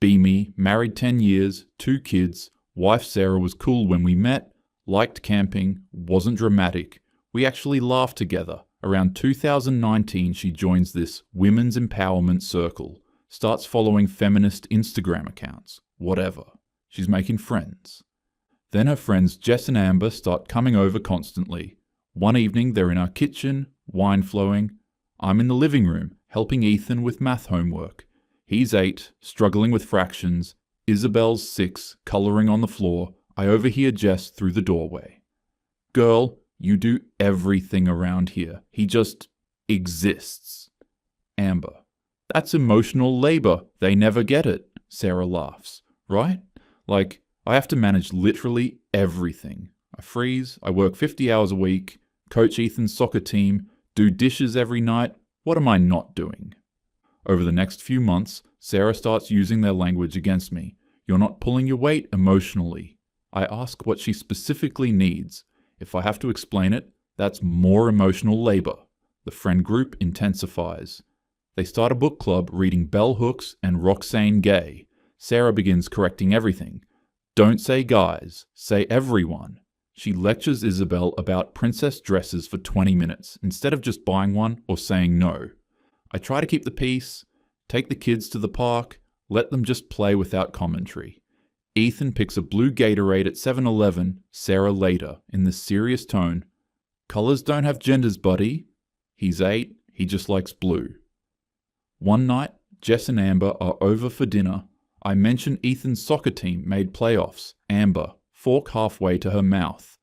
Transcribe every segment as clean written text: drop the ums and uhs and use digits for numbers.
Be me, married 10 years, 2 kids, wife Sarah was cool when we met, liked camping, wasn't dramatic. We actually laughed together. Around 2019 she joins this women's empowerment circle, starts following feminist Instagram accounts, whatever. She's making friends. Then her friends Jess and Amber start coming over constantly. One evening they're in our kitchen, wine flowing. I'm in the living room, helping Ethan with math homework. He's 8, struggling with fractions. Isabel's 6, colouring on the floor. I overhear Jess through the doorway. Girl, you do everything around here. He just exists. Amber. That's emotional labour. They never get it. Sarah laughs. Right? Like, I have to manage literally everything. I freeze, I work 50 hours a week, coach Ethan's soccer team, do dishes every night. What am I not doing? Over the next few months, Sarah starts using their language against me. You're not pulling your weight emotionally. I ask what she specifically needs. If I have to explain it, that's more emotional labour. The friend group intensifies. They start a book club reading bell hooks and Roxane Gay. Sarah begins correcting everything. Don't say guys, say everyone. She lectures Isabel about princess dresses for 20 minutes, instead of just buying one or saying no. I try to keep the peace, take the kids to the park, let them just play without commentary. Ethan picks a blue Gatorade at 7-Eleven, Sarah later, in this serious tone. Colours don't have genders, buddy. He's 8, he just likes blue. One night, Jess and Amber are over for dinner. I mention Ethan's soccer team made playoffs. Amber, fork halfway to her mouth.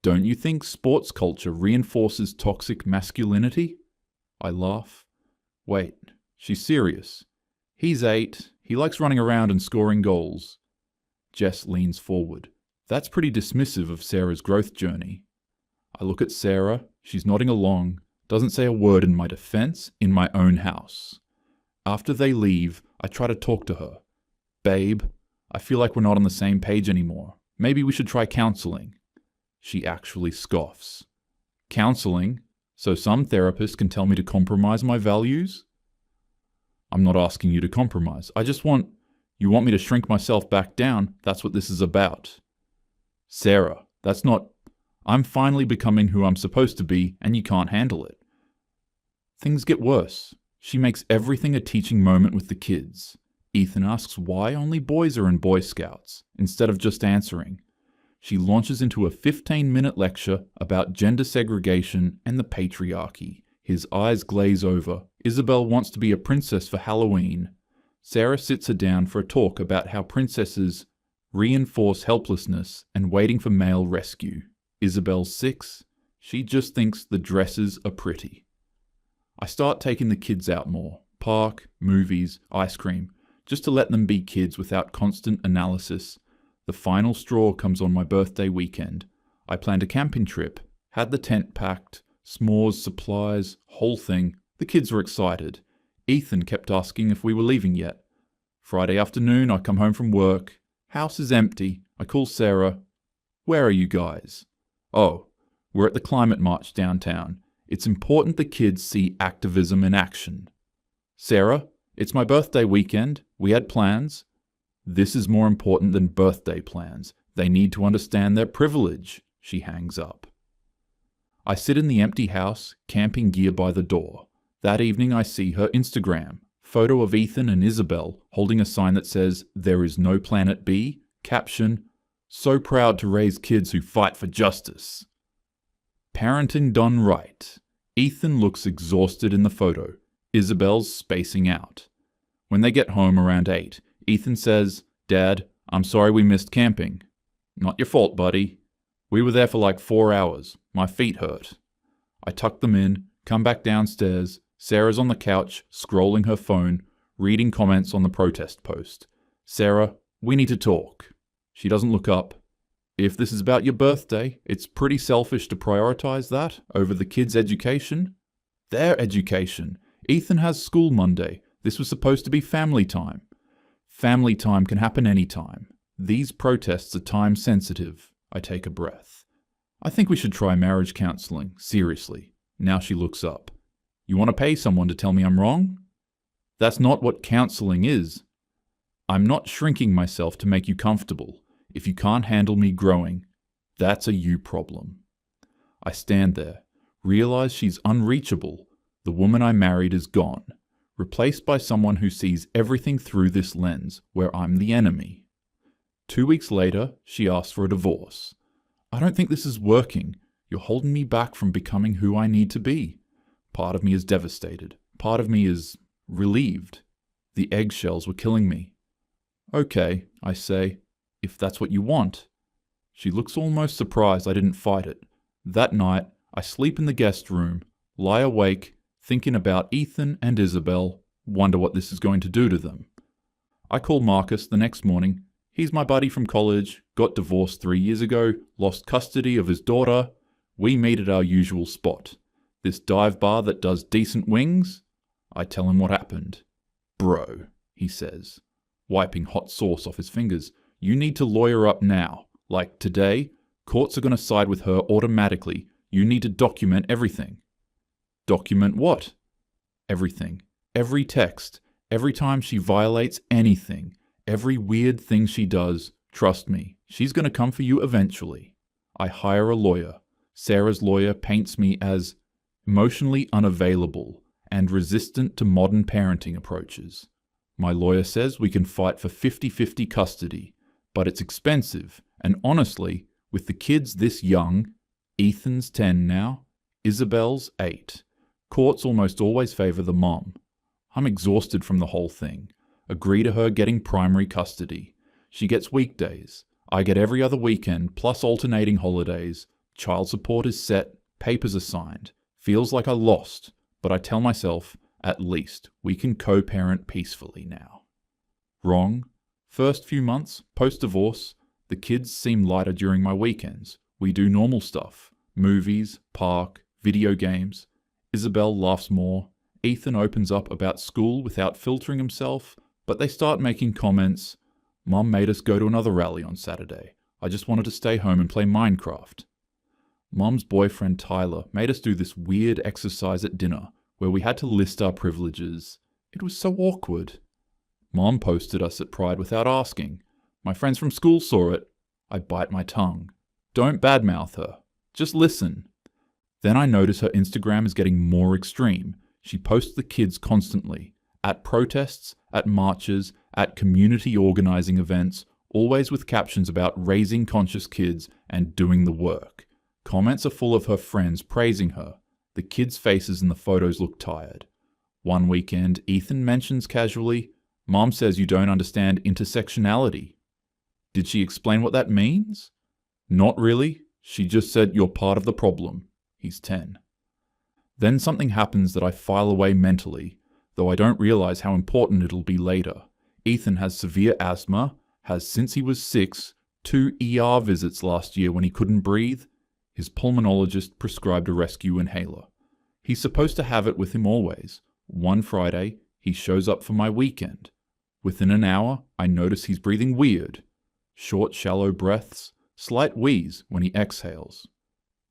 Don't you think sports culture reinforces toxic masculinity? I laugh. Wait, she's serious. He's 8, he likes running around and scoring goals. Jess leans forward. That's pretty dismissive of Sarah's growth journey. I look at Sarah, she's nodding along, doesn't say a word in my defense, in my own house. After they leave, I try to talk to her. Babe, I feel like we're not on the same page anymore. Maybe we should try counseling. She actually scoffs. Counseling? So some therapist can tell me to compromise my values? I'm not asking you to compromise. You want me to shrink myself back down? That's what this is about. Sarah, that's not... I'm finally becoming who I'm supposed to be, and you can't handle it. Things get worse. She makes everything a teaching moment with the kids. Ethan asks why only boys are in Boy Scouts, instead of just answering. She launches into a 15-minute lecture about gender segregation and the patriarchy. His eyes glaze over. Isabel wants to be a princess for Halloween. Sarah sits her down for a talk about how princesses reinforce helplessness and waiting for male rescue. Isabel's 6. She just thinks the dresses are pretty. I start taking the kids out more. Park, movies, ice cream, just to let them be kids without constant analysis. The final straw comes on my birthday weekend. I planned a camping trip, had the tent packed, s'mores, supplies, whole thing. The kids were excited. Ethan kept asking if we were leaving yet. Friday afternoon, I come home from work. House is empty. I call Sarah. Where are you guys? Oh, we're at the climate march downtown. It's important the kids see activism in action. Sarah, it's my birthday weekend. We had plans. This is more important than birthday plans. They need to understand their privilege. She hangs up. I sit in the empty house, camping gear by the door. That evening I see her Instagram. Photo of Ethan and Isabel holding a sign that says, "There is no planet B." Caption, "So proud to raise kids who fight for justice." Parenting done right. Ethan looks exhausted in the photo. Isabel's spacing out. When they get home around 8, Ethan says, "Dad, I'm sorry we missed camping." "Not your fault, buddy. We were there for like 4 hours. My feet hurt." I tuck them in, come back downstairs. Sarah's on the couch, scrolling her phone, reading comments on the protest post. "Sarah, we need to talk." She doesn't look up. "If this is about your birthday, it's pretty selfish to prioritize that over the kids' education." "Their education. Ethan has school Monday. This was supposed to be family time." "Family time can happen anytime. These protests are time sensitive." I take a breath. "I think we should try marriage counseling, seriously." Now she looks up. "You want to pay someone to tell me I'm wrong?" "That's not what counseling is." I'm not shrinking myself to make you comfortable. If you can't handle me growing, that's a you problem. I stand there, realize she's unreachable. The woman I married is gone, replaced by someone who sees everything through this lens, where I'm the enemy. 2 weeks later, she asks for a divorce. I don't think this is working. You're holding me back from becoming who I need to be. Part of me is devastated. Part of me is relieved. The eggshells were killing me. Okay, I say, if that's what you want. She looks almost surprised I didn't fight it. That night, I sleep in the guest room, lie awake, thinking about Ethan and Isabel, wonder what this is going to do to them. I call Marcus the next morning. He's my buddy from college, got divorced 3 years ago, lost custody of his daughter. We meet at our usual spot. This dive bar that does decent wings. I tell him what happened. Bro, he says, wiping hot sauce off his fingers, you need to lawyer up now. Like today, courts are going to side with her automatically. You need to document everything. Document what? Everything. Every text. Every time she violates anything. Every weird thing she does. Trust me, she's going to come for you eventually. I hire a lawyer. Sarah's lawyer paints me as emotionally unavailable and resistant to modern parenting approaches. My lawyer says we can fight for 50-50 custody, but it's expensive, and honestly, with the kids this young, Ethan's 10 now, Isabel's 8, courts almost always favor the mom. I'm exhausted from the whole thing. Agree to her getting primary custody. She gets weekdays. I get every other weekend, plus alternating holidays. Child support is set, papers are signed. Feels like I lost, but I tell myself, at least we can co-parent peacefully now. Wrong. First few months, post-divorce, the kids seem lighter during my weekends. We do normal stuff. Movies, park, video games. Isabel laughs more. Ethan opens up about school without filtering himself, but they start making comments. Mom made us go to another rally on Saturday. I just wanted to stay home and play Minecraft. Mom's boyfriend Tyler made us do this weird exercise at dinner where we had to list our privileges. It was so awkward. Mom posted us at Pride without asking. My friends from school saw it. I bite my tongue. Don't badmouth her. Just listen. Then I notice her Instagram is getting more extreme. She posts the kids constantly. At protests, at marches, at community organizing events, always with captions about raising conscious kids and doing the work. Comments are full of her friends praising her. The kids' faces in the photos look tired. One weekend, Ethan mentions casually, Mom says you don't understand intersectionality. Did she explain what that means? Not really. She just said you're part of the problem. He's 10. Then something happens that I file away mentally, though I don't realize how important it'll be later. Ethan has severe asthma, has since he was 6, 2 ER visits last year when he couldn't breathe. His pulmonologist prescribed a rescue inhaler. He's supposed to have it with him always. One Friday, he shows up for my weekend. Within an hour, I notice he's breathing weird. Short, shallow breaths, slight wheeze when he exhales.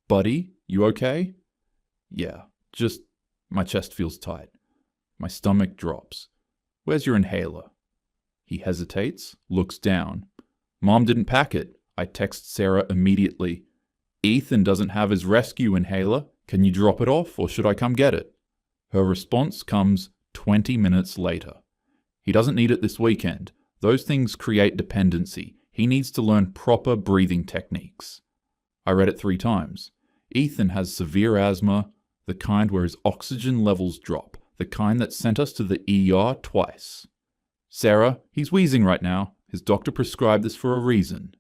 Buddy, you okay? Yeah, just my chest feels tight. My stomach drops. Where's your inhaler? He hesitates, looks down. Mom didn't pack it. I text Sarah immediately. Ethan doesn't have his rescue inhaler. Can you drop it off or should I come get it? Her response comes 20 minutes later. He doesn't need it this weekend. Those things create dependency. He needs to learn proper breathing techniques. I read it 3 times. Ethan has severe asthma, the kind where his oxygen levels drop, the kind that sent us to the ER twice. Sarah, he's wheezing right now. His doctor prescribed this for a reason.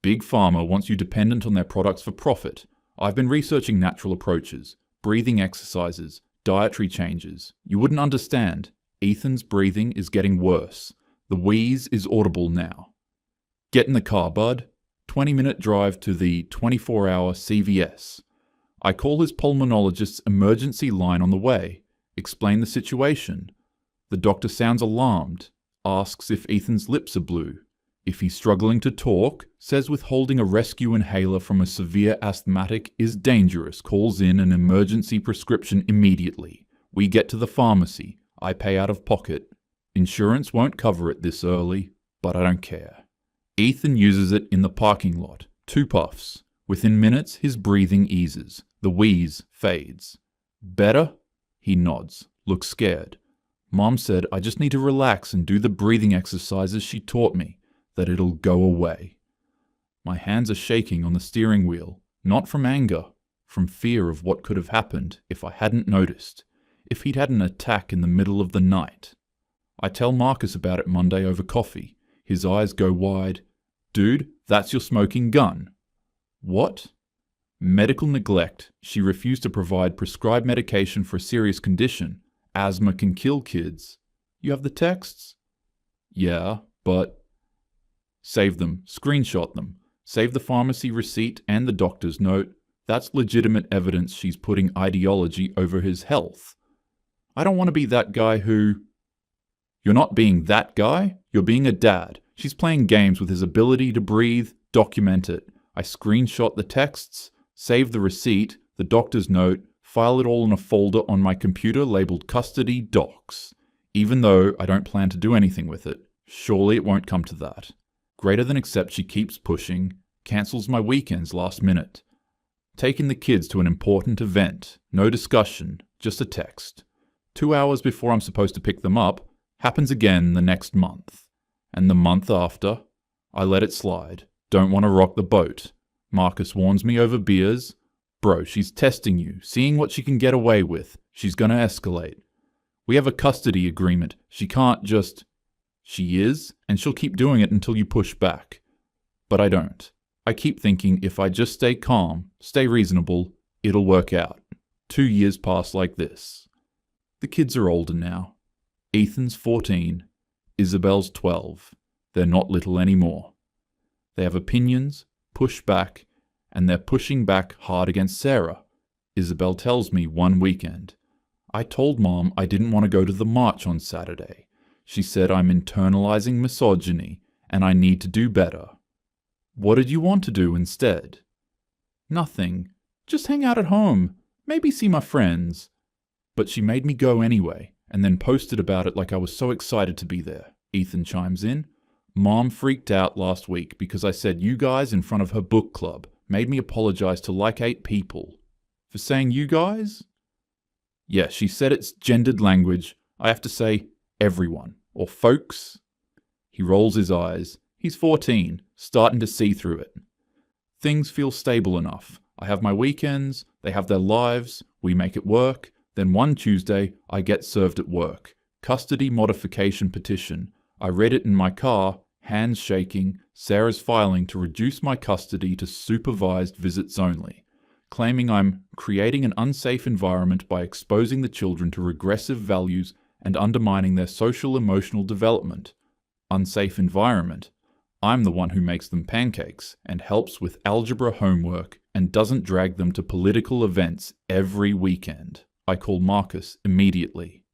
Big Pharma wants you dependent on their products for profit. I've been researching natural approaches, breathing exercises, dietary changes. You wouldn't understand. Ethan's breathing is getting worse. The wheeze is audible now. Get in the car, bud. 20-minute drive to the 24-hour CVS. I call his pulmonologist's emergency line on the way. Explain the situation. The doctor sounds alarmed. Asks if Ethan's lips are blue. If he's struggling to talk, says withholding a rescue inhaler from a severe asthmatic is dangerous, calls in an emergency prescription immediately. We get to the pharmacy. I pay out of pocket. Insurance won't cover it this early, but I don't care. Ethan uses it in the parking lot. 2 puffs. Within minutes, his breathing eases. The wheeze fades. Better? He nods, looks scared. Mom said I just need to relax and do the breathing exercises she taught me, that it'll go away. My hands are shaking on the steering wheel, not from anger, from fear of what could have happened if I hadn't noticed, if he'd had an attack in the middle of the night. I tell Marcus about it Monday over coffee. His eyes go wide. Dude, that's your smoking gun. What? Medical neglect. She refused to provide prescribed medication for a serious condition. Asthma can kill kids. You have the texts? Yeah, but... Save them. Screenshot them. Save the pharmacy receipt and the doctor's note. That's legitimate evidence she's putting ideology over his health. I don't want to be that guy who... You're not being that guy. You're being a dad. She's playing games with his ability to breathe. Document it. I screenshot the texts, save the receipt, the doctor's note, file it all in a folder on my computer labeled Custody Docs. Even though I don't plan to do anything with it. Surely it won't come to that. Greater than accept she keeps pushing, cancels my weekends last minute. Taking the kids to an important event. No discussion, just a text. 2 hours before I'm supposed to pick them up, happens again the next month. And the month after, I let it slide. Don't want to rock the boat. Marcus warns me over beers. Bro, she's testing you, seeing what she can get away with. She's gonna escalate. We have a custody agreement. She can't just... She is, and she'll keep doing it until you push back. But I don't. I keep thinking if I just stay calm, stay reasonable, it'll work out. 2 years pass like this. The kids are older now. Ethan's 14. Isabel's 12. They're not little anymore. They have opinions, push back, and they're pushing back hard against Sarah. Isabel tells me one weekend. I told Mom I didn't want to go to the march on Saturday. She said I'm internalizing misogyny and I need to do better. What did you want to do instead? Nothing. Just hang out at home. Maybe see my friends. But she made me go anyway, and then posted about it like I was so excited to be there. Ethan chimes in. Mom freaked out last week because I said you guys in front of her book club, made me apologize to like 8 people. For saying you guys? Yeah, she said it's gendered language. I have to say everyone, or folks. He rolls his eyes. He's 14, starting to see through it. Things feel stable enough. I have my weekends, they have their lives, we make it work. Then one Tuesday, I get served at work. Custody modification petition. I read it in my car, hands shaking, Sarah's filing to reduce my custody to supervised visits only, claiming I'm creating an unsafe environment by exposing the children to regressive values and undermining their social-emotional development. Unsafe environment. I'm the one who makes them pancakes and helps with algebra homework and doesn't drag them to political events every weekend. I call Marcus immediately.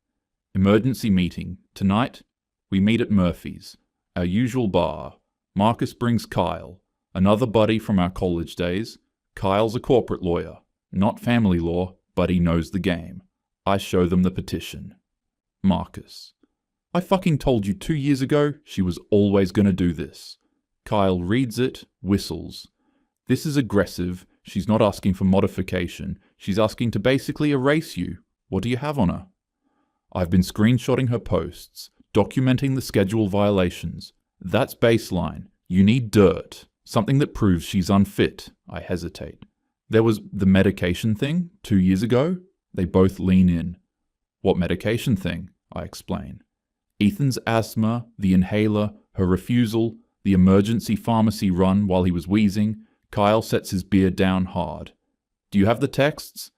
Emergency meeting. Tonight, we meet at Murphy's, our usual bar. Marcus brings Kyle, another buddy from our college days. Kyle's a corporate lawyer, not family law, but he knows the game. I show them the petition. Marcus. I fucking told you 2 years ago she was always gonna do this. Kyle reads it, whistles. This is aggressive. She's not asking for modification. She's asking to basically erase you. What do you have on her? I've been screenshotting her posts, documenting the schedule violations. That's baseline. You need dirt. Something that proves she's unfit. I hesitate. There was the medication thing 2 years ago. They both lean in. What medication thing? I explain. Ethan's asthma, the inhaler, her refusal, the emergency pharmacy run while he was wheezing. Kyle sets his beer down hard. Do you have the texts?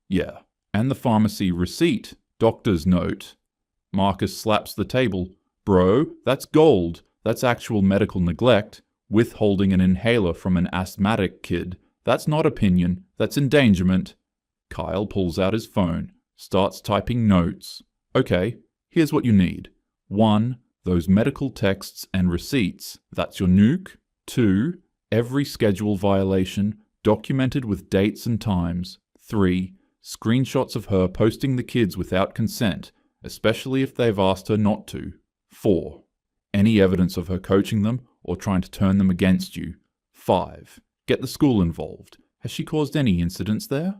Yeah. And the pharmacy receipt, doctor's note. Marcus slaps the table. Bro, that's gold. That's actual medical neglect. Withholding an inhaler from an asthmatic kid. That's not opinion. That's endangerment. Kyle pulls out his phone, starts typing notes. Okay, here's what you need. 1. Those medical texts and receipts. That's your nuke. 2. Every schedule violation, documented with dates and times. 3. Screenshots of her posting the kids without consent. especially if they've asked her not to. 4. Any evidence of her coaching them or trying to turn them against you. 5. Get the school involved. Has she caused any incidents there?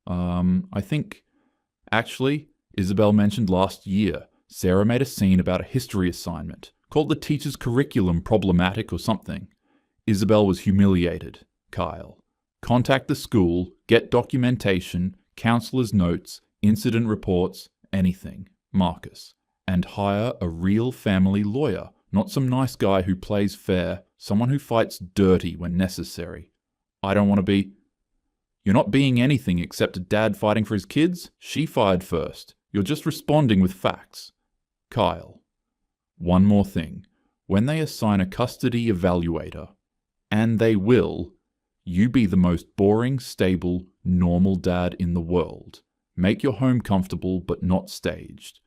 I think... Actually, Isabel mentioned last year, Sarah made a scene about a history assignment, called the teacher's curriculum problematic or something. Isabel was humiliated. Kyle. Contact the school, get documentation, counselor's notes, incident reports, anything. Marcus. And hire a real family lawyer, not some nice guy who plays fair, someone who fights dirty when necessary. I don't want to be... You're not being anything except a dad fighting for his kids? She fired first. You're just responding with facts. Kyle. One more thing. When they assign a custody evaluator, and they will, you be the most boring, stable, normal dad in the world. Make your home comfortable but not staged.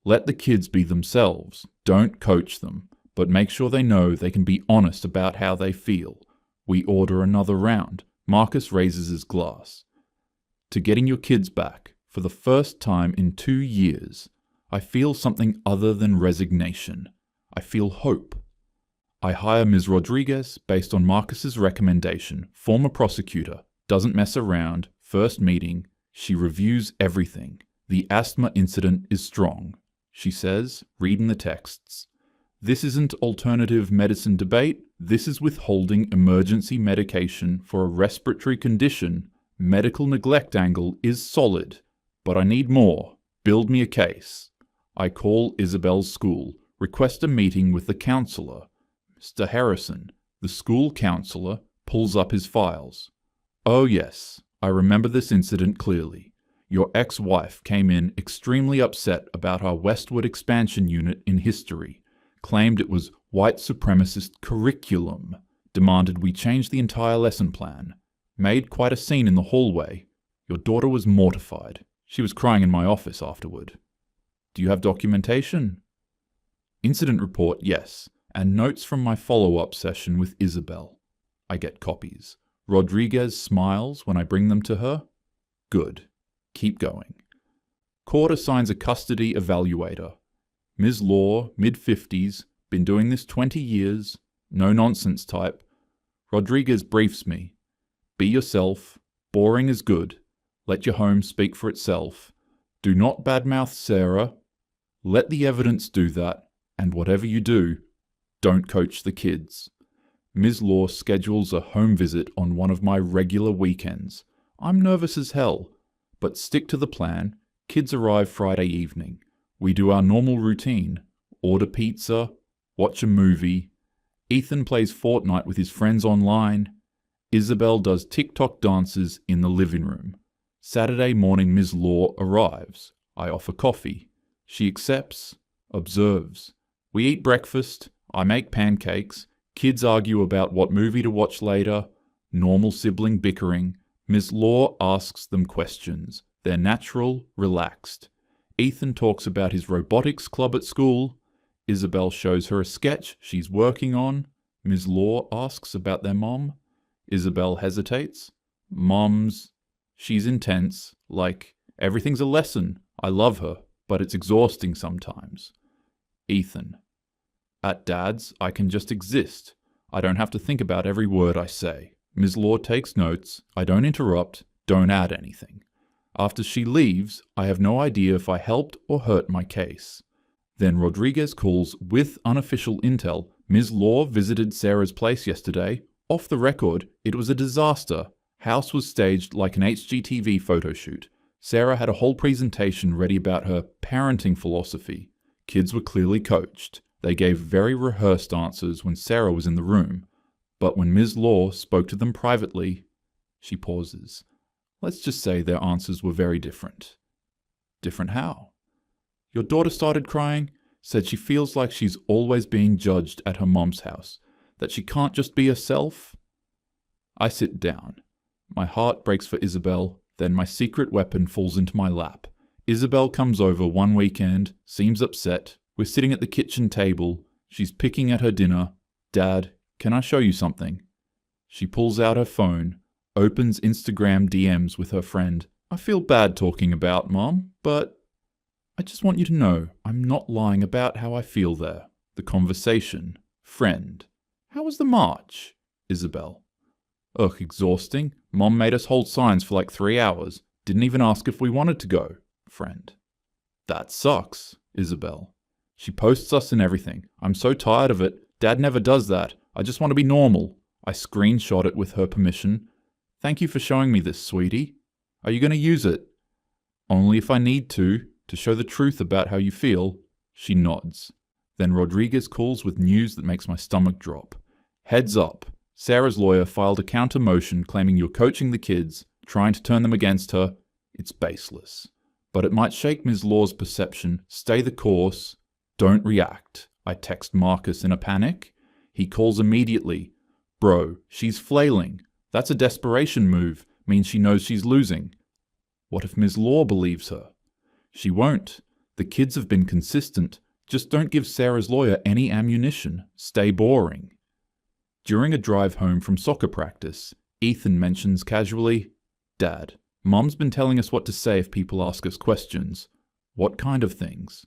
Let the kids be themselves. Don't coach them, but make sure they know they can be honest about how they feel. We order another round. Marcus raises his glass. To getting your kids back, for the first time in 2 years, I feel something other than resignation. I feel hope. I hire Ms. Rodriguez based on Marcus's recommendation, former prosecutor, doesn't mess around, first meeting, she reviews everything. The asthma incident is strong, she says, reading the texts. This isn't alternative medicine debate, this is withholding emergency medication for a respiratory condition. Medical neglect angle is solid, but I need more. Build me a case. I call Isabel's school, request a meeting with the counselor. Mr. Harrison, the school counselor, pulls up his files. Oh yes, I remember this incident clearly. Your ex-wife came in extremely upset about our westward expansion unit in history. Claimed it was white supremacist curriculum, demanded we change the entire lesson plan, made quite a scene in the hallway. Your daughter was mortified. She was crying in my office afterward. Do you have documentation? Incident report, yes, and notes from my follow-up session with Isabel. I get copies. Rodriguez smiles when I bring them to her. Good. Keep going. Court assigns a custody evaluator. Ms. Law, mid-50s, been doing this 20 years, no-nonsense type. Rodriguez briefs me. Be yourself. Boring is good. Let your home speak for itself. Do not badmouth Sarah. Let the evidence do that, and whatever you do, don't coach the kids. Ms. Law schedules a home visit on one of my regular weekends. I'm nervous as hell, but stick to the plan. Kids arrive Friday evening. We do our normal routine. Order pizza, watch a movie. Ethan plays Fortnite with his friends online. Isabel does TikTok dances in the living room. Saturday morning Ms. Law arrives. I offer coffee. She accepts, observes. We eat breakfast. I make pancakes. Kids argue about what movie to watch later. Normal sibling bickering. Ms. Law asks them questions. They're natural, relaxed. Ethan talks about his robotics club at school. Isabel shows her a sketch she's working on. Ms. Law asks about their mom. Isabel hesitates. Mom's... She's intense. Like, everything's a lesson. I love her, but it's exhausting sometimes. Ethan. At Dad's, I can just exist. I don't have to think about every word I say. Ms. Law takes notes. I don't interrupt. Don't add anything. After she leaves, I have no idea if I helped or hurt my case. Then Rodriguez calls with unofficial intel. Ms. Law visited Sarah's place yesterday. Off the record, it was a disaster. House was staged like an HGTV photo shoot. Sarah had a whole presentation ready about her parenting philosophy. Kids were clearly coached. They gave very rehearsed answers when Sarah was in the room. But when Ms. Law spoke to them privately, she pauses. Let's just say their answers were very different. Different how? Your daughter started crying, said she feels like she's always being judged at her mom's house, that she can't just be herself. I sit down. My heart breaks for Isabel, then my secret weapon falls into my lap. Isabel comes over one weekend, seems upset. We're sitting at the kitchen table. She's picking at her dinner. Dad, can I show you something? She pulls out her phone, opens Instagram DMs with her friend. I feel bad talking about Mom, but... I just want you to know I'm not lying about how I feel there. The conversation. Friend. How was the march? Isabel. Ugh, exhausting. Mom made us hold signs for like 3 hours. Didn't even ask if we wanted to go. Friend. That sucks. Isabel. She posts us and everything. I'm so tired of it. Dad never does that. I just want to be normal. I screenshot it with her permission. Thank you for showing me this, sweetie. Are you going to use it? Only if I need to show the truth about how you feel. She nods. Then Rodriguez calls with news that makes my stomach drop. Heads up. Sarah's lawyer filed a counter motion claiming you're coaching the kids, trying to turn them against her. It's baseless. But it might shake Ms. Law's perception. Stay the course. Don't react. I text Marcus in a panic. He calls immediately. Bro, she's flailing. That's a desperation move. Means she knows she's losing. What if Ms. Law believes her? She won't. The kids have been consistent. Just don't give Sarah's lawyer any ammunition. Stay boring. During a drive home from soccer practice, Ethan mentions casually, Dad, Mom's been telling us what to say if people ask us questions. What kind of things?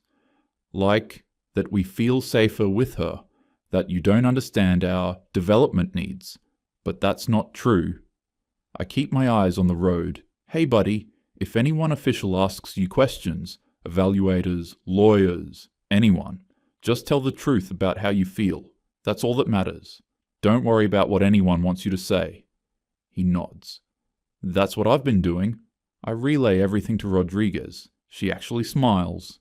Like that we feel safer with her, that you don't understand our development needs. But that's not true. I keep my eyes on the road. Hey buddy, if anyone official asks you questions, evaluators, lawyers, anyone, just tell the truth about how you feel. That's all that matters. Don't worry about what anyone wants you to say. He nods. That's what I've been doing. I relay everything to Rodriguez. She actually smiles.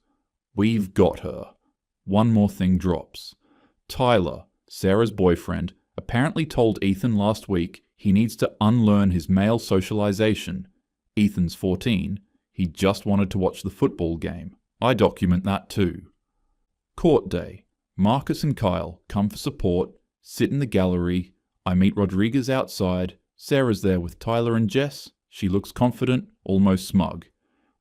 We've got her. One more thing drops. Tyler, Sarah's boyfriend, apparently told Ethan last week he needs to unlearn his male socialization. Ethan's 14. He just wanted to watch the football game. I document that too. Court day. Marcus and Kyle come for support, sit in the gallery. I meet Rodriguez outside. Sarah's there with Tyler and Jess. She looks confident, almost smug.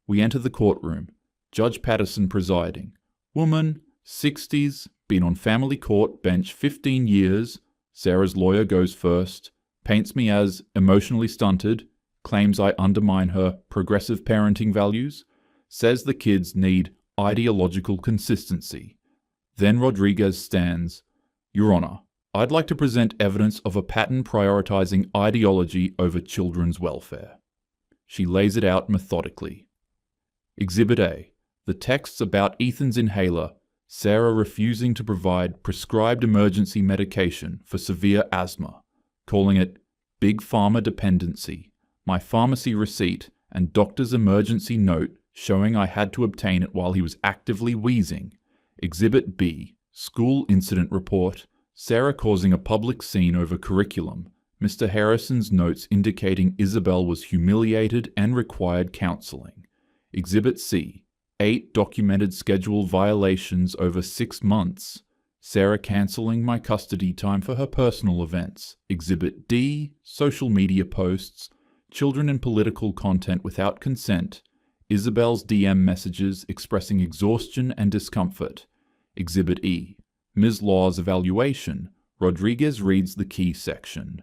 We enter the courtroom. Judge Patterson presiding. Woman, 60s, been on family court bench 15 years. Sarah's lawyer goes first. Paints me as emotionally stunted. Claims I undermine her progressive parenting values. Says the kids need ideological consistency. Then Rodriguez stands. Your Honor, I'd like to present evidence of a pattern prioritizing ideology over children's welfare. She lays it out methodically. Exhibit A. The texts about Ethan's inhaler, Sarah refusing to provide prescribed emergency medication for severe asthma, calling it Big Pharma dependency, my pharmacy receipt, and doctor's emergency note showing I had to obtain it while he was actively wheezing. Exhibit B. School incident report, Sarah causing a public scene over curriculum, Mr. Harrison's notes indicating Isabel was humiliated and required counseling. Exhibit C. 8 documented schedule violations over 6 months. Sarah cancelling my custody time for her personal events. Exhibit D. Social media posts. Children in political content without consent. Isabel's DM messages expressing exhaustion and discomfort. Exhibit E. Ms. Law's evaluation. Rodriguez reads the key section.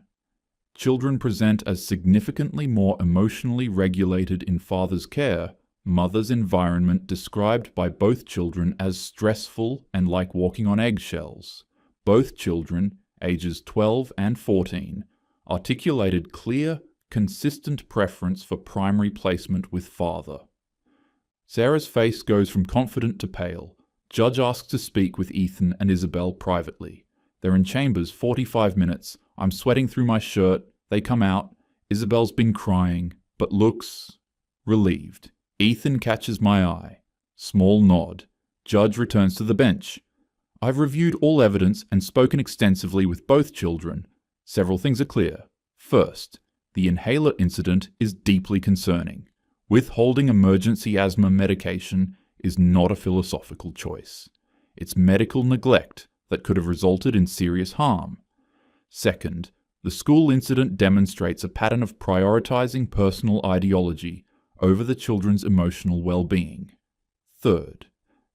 Children present as significantly more emotionally regulated in father's care. Mother's environment described by both children as stressful and like walking on eggshells. Both children, ages 12 and 14, articulated clear, consistent preference for primary placement with father. Sarah's face goes from confident to pale. Judge asks to speak with Ethan and Isabel privately. They're in chambers 45 minutes. I'm sweating through my shirt. They come out. Isabel's been crying, but looks relieved. Ethan catches my eye. Small nod. Judge returns to the bench. I've reviewed all evidence and spoken extensively with both children. Several things are clear. First, the inhaler incident is deeply concerning. Withholding emergency asthma medication is not a philosophical choice. It's medical neglect that could have resulted in serious harm. Second, the school incident demonstrates a pattern of prioritizing personal ideology over the children's emotional well-being. Third,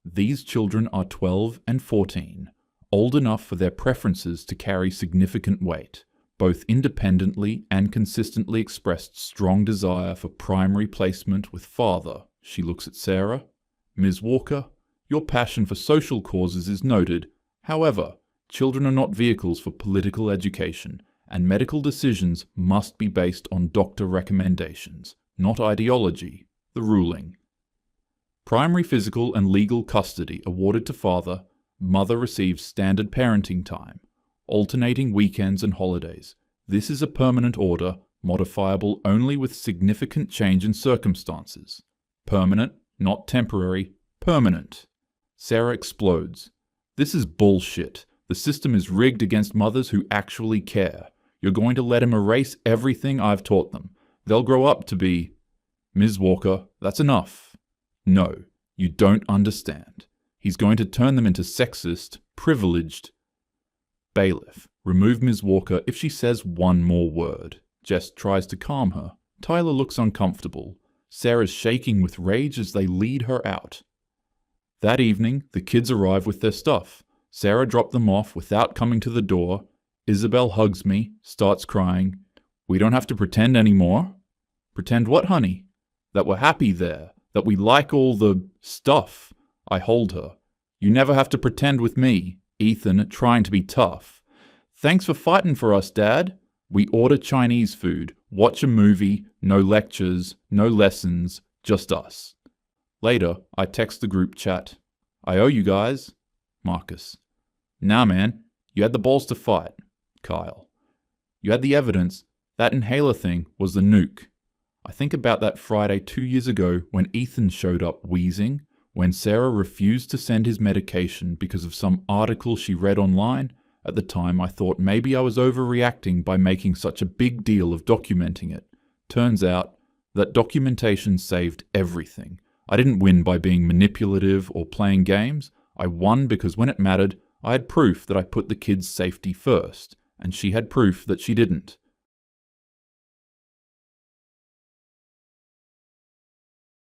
these children are 12 and 14, old enough for their preferences to carry significant weight, both independently and consistently expressed strong desire for primary placement with father. She looks at Sarah. Ms. Walker, your passion for social causes is noted. However, children are not vehicles for political education, and medical decisions must be based on doctor recommendations, not ideology. The ruling. Primary physical and legal custody awarded to father. Mother receives standard parenting time, alternating weekends and holidays. This is a permanent order, modifiable only with significant change in circumstances. Permanent, not temporary, permanent. Sarah explodes. This is bullshit. The system is rigged against mothers who actually care. You're going to let him erase everything I've taught them. They'll grow up to be... Ms. Walker, that's enough. No, you don't understand. He's going to turn them into sexist, privileged... Bailiff, remove Ms. Walker if she says one more word. Jess tries to calm her. Tyler looks uncomfortable. Sarah's shaking with rage as they lead her out. That evening, the kids arrive with their stuff. Sarah dropped them off without coming to the door. Isabel hugs me, starts crying. We don't have to pretend anymore. Pretend what, honey? That we're happy there. That we like all the stuff. I hold her. You never have to pretend with me. Ethan, trying to be tough. Thanks for fighting for us, Dad. We order Chinese food, watch a movie, no lectures, no lessons, just us. Later, I text the group chat. I owe you guys. Marcus. Nah, man. You had the balls to fight. Kyle. You had the evidence. That inhaler thing was the nuke. I think about that Friday 2 years ago when Ethan showed up wheezing, when Sarah refused to send his medication because of some article she read online. At the time, I thought maybe I was overreacting by making such a big deal of documenting it. Turns out that documentation saved everything. I didn't win by being manipulative or playing games. I won because when it mattered, I had proof that I put the kids' safety first, and she had proof that she didn't.